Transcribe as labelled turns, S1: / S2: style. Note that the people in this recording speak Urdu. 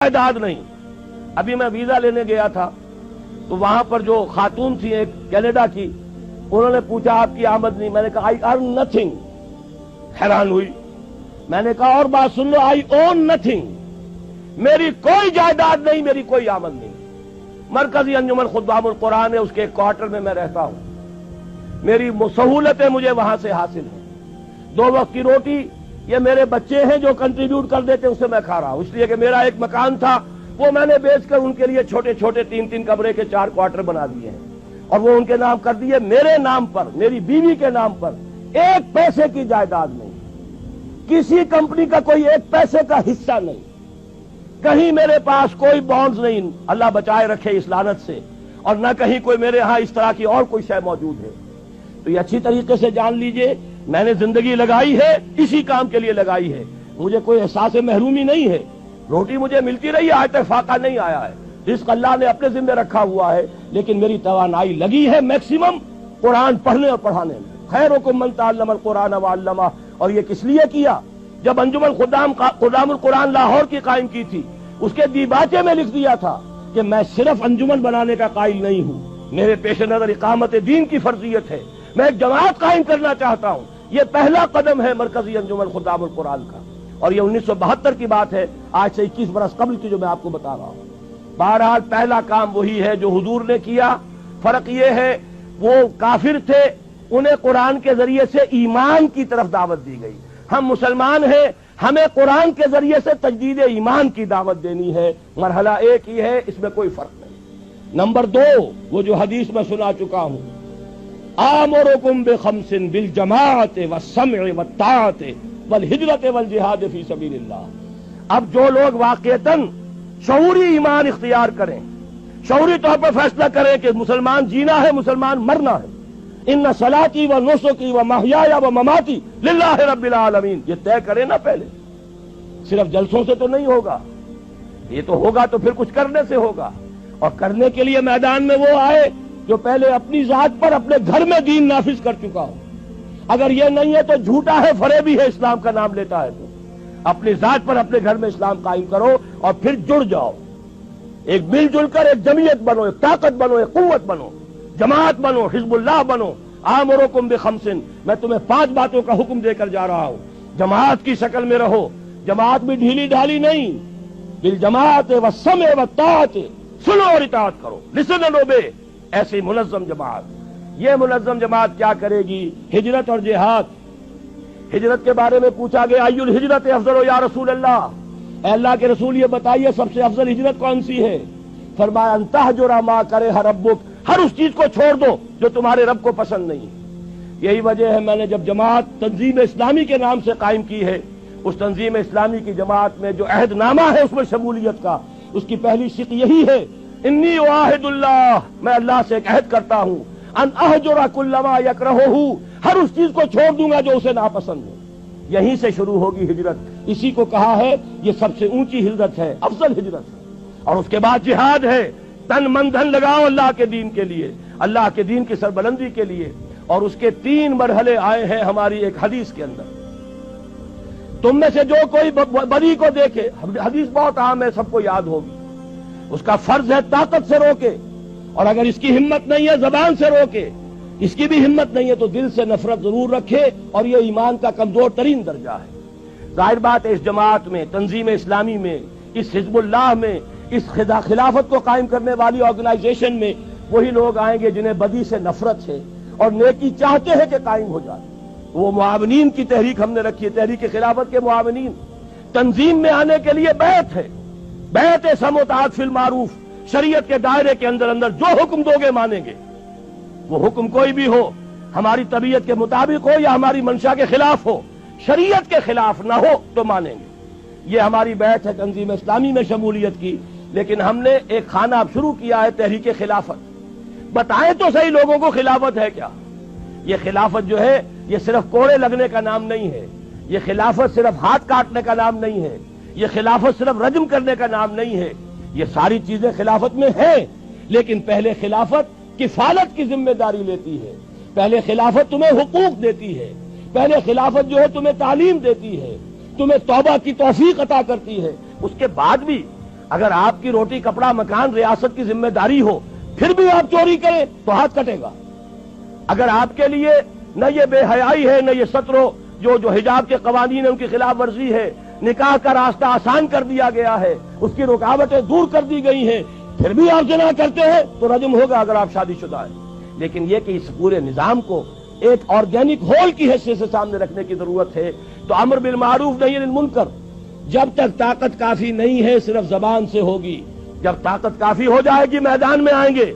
S1: جائیداد نہیں. ابھی میں ویزا لینے گیا تھا تو وہاں پر جو خاتون تھی ایک کینیڈا کی، انہوں نے پوچھا آپ کی آمدنی؟ میں نے کہا آئی ارن نتھنگ. حیران ہوئی. میں نے کہا اور بات سن لو، آئی اون نتھنگ. میری کوئی جائیداد نہیں، میری کوئی آمد نہیں. مرکزی انجمن خدام القرآن ہے، اس کے ایک کوارٹر میں میں رہتا ہوں. میری سہولتیں مجھے وہاں سے حاصل ہیں. 2 وقت کی روٹی یہ میرے بچے ہیں جو کنٹریبیوٹ کر دیتے ہیں، اس سے میں کھا رہا ہوں. اس لیے کہ میرا ایک مکان تھا وہ میں نے بیچ کر ان کے لیے چھوٹے چھوٹے 3 کمرے کے 4 کوارٹر بنا دیے ہیں اور وہ ان کے نام کر دیے. میرے نام پر، میری بیوی کے نام پر 1 پیسے کی جائیداد نہیں، کسی کمپنی کا کوئی 1 پیسے کا حصہ نہیں، کہیں میرے پاس کوئی بانڈز نہیں. اللہ بچائے رکھے اس لعنت سے. اور نہ کہیں کوئی میرے ہاں اس طرح کی اور کوئی شے موجود ہے. تو یہ اچھی طریقے سے جان لیجئے، میں نے زندگی لگائی ہے اسی کام کے لیے لگائی ہے. مجھے کوئی احساس محرومی نہیں ہے. روٹی مجھے ملتی رہی ہے، آج تک فاقہ نہیں آیا ہے. رزق اللہ نے اپنے ذمہ رکھا ہوا ہے، لیکن میری توانائی لگی ہے میکسیمم قرآن پڑھنے اور پڑھانے میں. خیرکم من تعلم القرآن وعلمہ. اور یہ کس لیے کیا؟ جب انجمن خدام القرآن لاہور کی قائم کی تھی، اس کے دیباچے میں لکھ دیا تھا کہ میں صرف انجمن بنانے کا قائل نہیں ہوں، میرے پیش نظر اقامت دین کی فرضیت ہے. میں ایک جماعت قائم کرنا چاہتا ہوں. یہ پہلا قدم ہے مرکزی انجمن خدام القرآن کا. اور یہ 1972 کی بات ہے، آج سے 21 برس قبل کی جو میں آپ کو بتا رہا ہوں. بہرحال پہلا کام وہی ہے جو حضور نے کیا. فرق یہ ہے وہ کافر تھے، انہیں قرآن کے ذریعے سے ایمان کی طرف دعوت دی گئی. ہم مسلمان ہیں، ہمیں قرآن کے ذریعے سے تجدید ایمان کی دعوت دینی ہے. مرحلہ 1 ہی ہے، اس میں کوئی فرق نہیں. نمبر 2، وہ جو حدیث میں سنا چکا ہوں، آمرکم بخمس بالجماعت والسمع والطاعت والہجرت والجہاد فی سبیل اللہ. اب جو لوگ واقعتاً شعوری ایمان اختیار کریں، شعوری طور پر فیصلہ کریں کہ مسلمان جینا ہے، مسلمان مرنا ہے، ان صلاتی و نسکی و محیای و مماتی للہ رب العالمین، یہ طے کریں نا پہلے. صرف جلسوں سے تو نہیں ہوگا، یہ تو ہوگا تو پھر کچھ کرنے سے ہوگا. اور کرنے کے لیے میدان میں وہ آئے جو پہلے اپنی ذات پر اپنے گھر میں دین نافذ کر چکا ہو. اگر یہ نہیں ہے تو جھوٹا ہے، فریبی ہے، اسلام کا نام لیتا ہے. تو اپنی ذات پر اپنے گھر میں اسلام قائم کرو اور پھر جڑ جاؤ. ایک مل جل کر ایک جمعیت بنو، ایک طاقت بنو، ایک قوت بنو، جماعت بنو، حزب اللہ بنو. آمرکم بخمس، میں تمہیں 5 باتوں کا حکم دے کر جا رہا ہوں. جماعت کی شکل میں رہو، جماعت بھی ڈھیلی ڈھالی نہیں. بالجماعت والسمع والطاعت، سنو اور اطاعت کرو. Listen and obey. ایسی منظم جماعت. یہ منظم جماعت کیا کرے گی؟ ہجرت اور جہاد. ہجرت کے بارے میں پوچھا گیا، ای الہجرت افضل یا رسول اللہ، اے اللہ کے رسول یہ بتائیے سب سے افضل ہجرت کون سی ہے؟ فرمایا ان تہجر ما کرہ ربک، ہر اس چیز کو چھوڑ دو جو تمہارے رب کو پسند نہیں. یہی وجہ ہے میں نے جب جماعت تنظیم اسلامی کے نام سے قائم کی ہے، اس تنظیم اسلامی کی جماعت میں جو عہد نامہ ہے اس میں شمولیت کا، اس کی پہلی شق یہی ہے، انی اعاہد اللہ، میں اللہ سے ایک عہد کرتا ہوں، ان اہجر کل ما یکرہہ، ہر اس چیز کو چھوڑ دوں گا جو اسے ناپسند ہے. یہیں سے شروع ہوگی ہجرت. اسی کو کہا ہے یہ سب سے اونچی ہجرت ہے، افضل ہجرت ہے. اور اس کے بعد جہاد ہے، تن من دھن لگاؤ اللہ کے دین کے لیے، اللہ کے دین کی سربلندی کے لیے. اور اس کے 3 مرحلے آئے ہیں ہماری ایک حدیث کے اندر. تم میں سے جو کوئی بدی کو دیکھے، حدیث بہت عام ہے، سب کو یاد ہوگی. اس کا فرض ہے طاقت سے روکے، اور اگر اس کی ہمت نہیں ہے زبان سے روکے. اس کی بھی ہمت نہیں ہے تو دل سے نفرت ضرور رکھے، اور یہ ایمان کا کمزور ترین درجہ ہے. ظاہر بات ہے اس جماعت میں، تنظیم اسلامی میں، اس حزب اللہ میں، اس خلافت کو قائم کرنے والی آرگنائزیشن میں وہی لوگ آئیں گے جنہیں بدی سے نفرت ہے اور نیکی چاہتے ہیں کہ قائم ہو جائے. وہ معاونین کی تحریک ہم نے رکھی ہے، تحریک خلافت کے معاونین. تنظیم میں آنے کے لیے بیعت ہے، بیعت سمع و طاعت فی المعروف. شریعت کے دائرے کے اندر جو حکم دو گے مانیں گے. وہ حکم کوئی بھی ہو، ہماری طبیعت کے مطابق ہو یا ہماری منشا کے خلاف ہو، شریعت کے خلاف نہ ہو تو مانیں گے. یہ ہماری بیعت ہے تنظیم اسلامی میں شمولیت کی. لیکن ہم نے ایک خانہ اب شروع کیا ہے، تحریک خلافت. بتائیں تو صحیح لوگوں کو خلافت ہے کیا؟ یہ خلافت جو ہے یہ صرف کوڑے لگنے کا نام نہیں ہے، یہ خلافت صرف ہاتھ کاٹنے کا نام نہیں ہے، یہ خلافت صرف رجم کرنے کا نام نہیں ہے. یہ ساری چیزیں خلافت میں ہیں، لیکن پہلے خلافت کفالت کی ذمہ داری لیتی ہے. پہلے خلافت تمہیں حقوق دیتی ہے، پہلے خلافت جو ہے تمہیں تعلیم دیتی ہے، تمہیں توبہ کی توفیق عطا کرتی ہے. اس کے بعد بھی اگر آپ کی روٹی کپڑا مکان ریاست کی ذمہ داری ہو پھر بھی آپ چوری کریں تو ہاتھ کٹے گا. اگر آپ کے لیے نہ یہ بے حیائی ہے نہ یہ سترو جو حجاب کے قوانین ہیں ان کی خلاف ورزی ہے, نکاح کا راستہ آسان کر دیا گیا ہے, اس کی رکاوٹیں دور کر دی گئی ہیں, پھر بھی آپ زنا کرتے ہیں تو رجم ہوگا اگر آپ شادی شدہ ہیں. لیکن یہ کہ اس پورے نظام کو ایک آرگینک ہول کی حیثیت سے سامنے رکھنے کی ضرورت ہے. تو امر بالمعروف نہی عن المنکر جب تک طاقت کافی نہیں ہے صرف زبان سے ہوگی, جب طاقت کافی ہو جائے گی میدان میں آئیں گے.